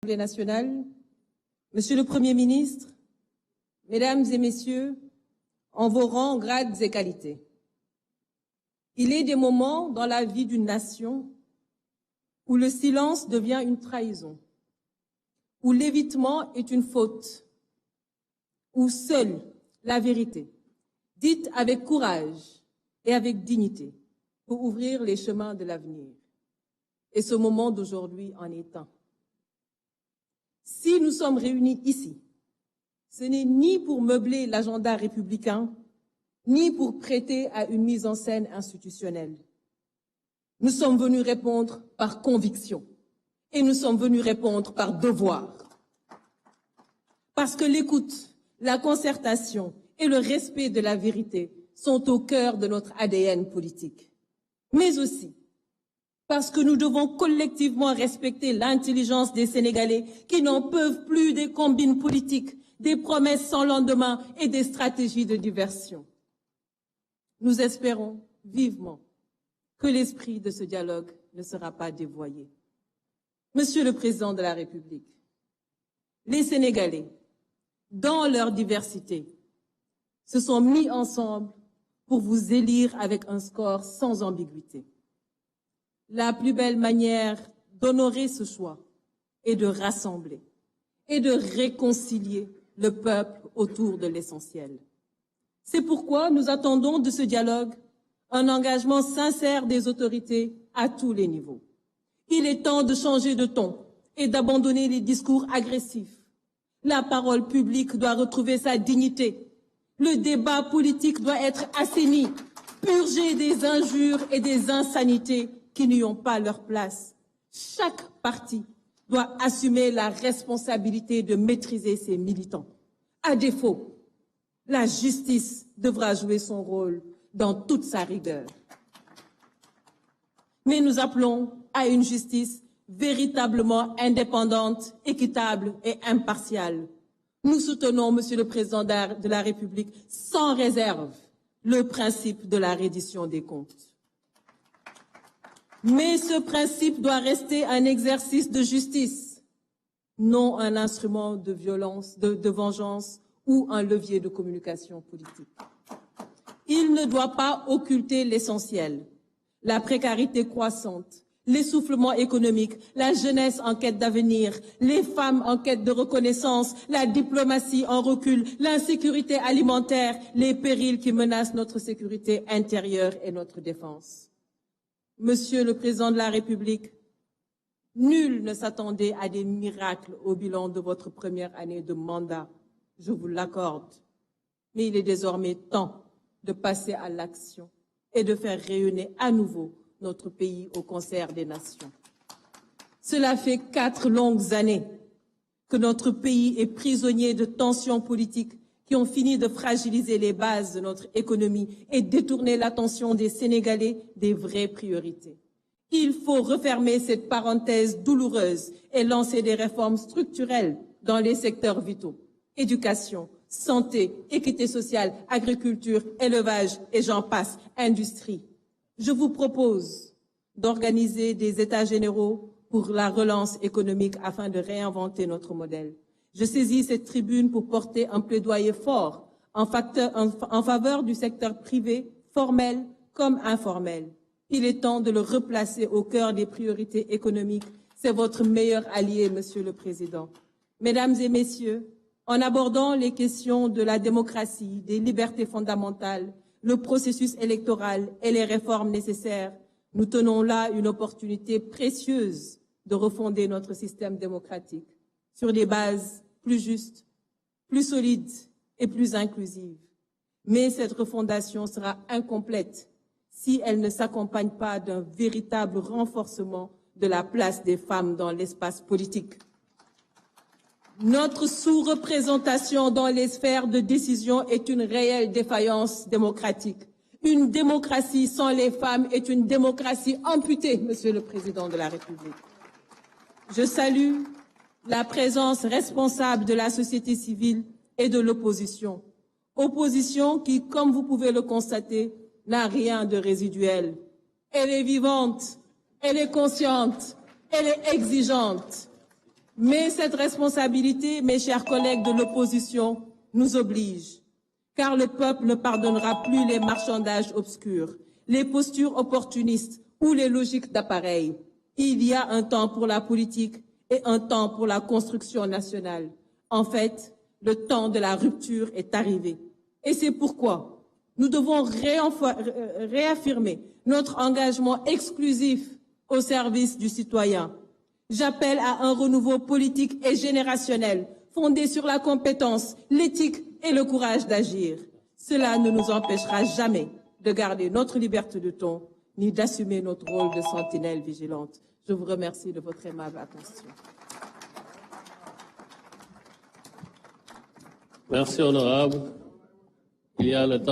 L'Assemblée nationale, Monsieur le Premier ministre, Mesdames et Messieurs, en vos rangs, grades et qualités, il est des moments dans la vie d'une nation où le silence devient une trahison, où l'évitement est une faute, où seule la vérité, dite avec courage et avec dignité, peut ouvrir les chemins de l'avenir. Et ce moment d'aujourd'hui en est un. Si nous sommes réunis ici, ce n'est ni pour meubler l'agenda républicain, ni pour prêter à une mise en scène institutionnelle. Nous sommes venus répondre par conviction et nous sommes venus répondre par devoir. Parce que l'écoute, la concertation et le respect de la vérité sont au cœur de notre ADN politique. Mais aussi parce que nous devons collectivement respecter l'intelligence des Sénégalais qui n'en peuvent plus des combines politiques, des promesses sans lendemain et des stratégies de diversion. Nous espérons vivement que l'esprit de ce dialogue ne sera pas dévoyé. Monsieur le Président de la République, les Sénégalais, dans leur diversité, se sont mis ensemble pour vous élire avec un score sans ambiguïté. La plus belle manière d'honorer ce choix est de rassembler et de réconcilier le peuple autour de l'essentiel. C'est pourquoi nous attendons de ce dialogue un engagement sincère des autorités à tous les niveaux. Il est temps de changer de ton et d'abandonner les discours agressifs. La parole publique doit retrouver sa dignité. Le débat politique doit être assaini, purgé des injures et des insanités qui n'y ont pas leur place. Chaque parti doit assumer la responsabilité de maîtriser ses militants. À défaut, la justice devra jouer son rôle dans toute sa rigueur. Mais nous appelons à une justice véritablement indépendante, équitable et impartiale. Nous soutenons, Monsieur le Président de la République, sans réserve, le principe de la reddition des comptes. Mais ce principe doit rester un exercice de justice, non un instrument de violence, de vengeance ou un levier de communication politique. Il ne doit pas occulter l'essentiel, la précarité croissante, l'essoufflement économique, la jeunesse en quête d'avenir, les femmes en quête de reconnaissance, la diplomatie en recul, l'insécurité alimentaire, les périls qui menacent notre sécurité intérieure et notre défense. Monsieur le Président de la République, nul ne s'attendait à des miracles au bilan de votre première année de mandat, je vous l'accorde. Mais il est désormais temps de passer à l'action et de faire rayonner à nouveau notre pays au concert des nations. Cela fait 4 longues années que notre pays est prisonnier de tensions politiques qui ont fini de fragiliser les bases de notre économie et détourner l'attention des Sénégalais des vraies priorités. Il faut refermer cette parenthèse douloureuse et lancer des réformes structurelles dans les secteurs vitaux, éducation, santé, équité sociale, agriculture, élevage et j'en passe, industrie. Je vous propose d'organiser des États généraux pour la relance économique afin de réinventer notre modèle. Je saisis cette tribune pour porter un plaidoyer fort en faveur du secteur privé, formel comme informel. Il est temps de le replacer au cœur des priorités économiques. C'est votre meilleur allié, Monsieur le Président. Mesdames et Messieurs, en abordant les questions de la démocratie, des libertés fondamentales, le processus électoral et les réformes nécessaires, nous tenons là une opportunité précieuse de refonder notre système démocratique sur des bases plus justes, plus solides et plus inclusives. Mais cette refondation sera incomplète si elle ne s'accompagne pas d'un véritable renforcement de la place des femmes dans l'espace politique. Notre sous-représentation dans les sphères de décision est une réelle défaillance démocratique. Une démocratie sans les femmes est une démocratie amputée, Monsieur le Président de la République. Je salue la présence responsable de la société civile et de l'opposition. Opposition qui, comme vous pouvez le constater, n'a rien de résiduel. Elle est vivante, elle est consciente, elle est exigeante. Mais cette responsabilité, mes chers collègues de l'opposition, nous oblige. Car le peuple ne pardonnera plus les marchandages obscurs, les postures opportunistes ou les logiques d'appareil. Il y a un temps pour la politique et un temps pour la construction nationale. En fait, le temps de la rupture est arrivé. Et c'est pourquoi nous devons réaffirmer notre engagement exclusif au service du citoyen. J'appelle à un renouveau politique et générationnel, fondé sur la compétence, l'éthique et le courage d'agir. Cela ne nous empêchera jamais de garder notre liberté de ton, ni d'assumer notre rôle de sentinelle vigilante. Je vous remercie de votre aimable attention. Merci, honorable. Il y a le temps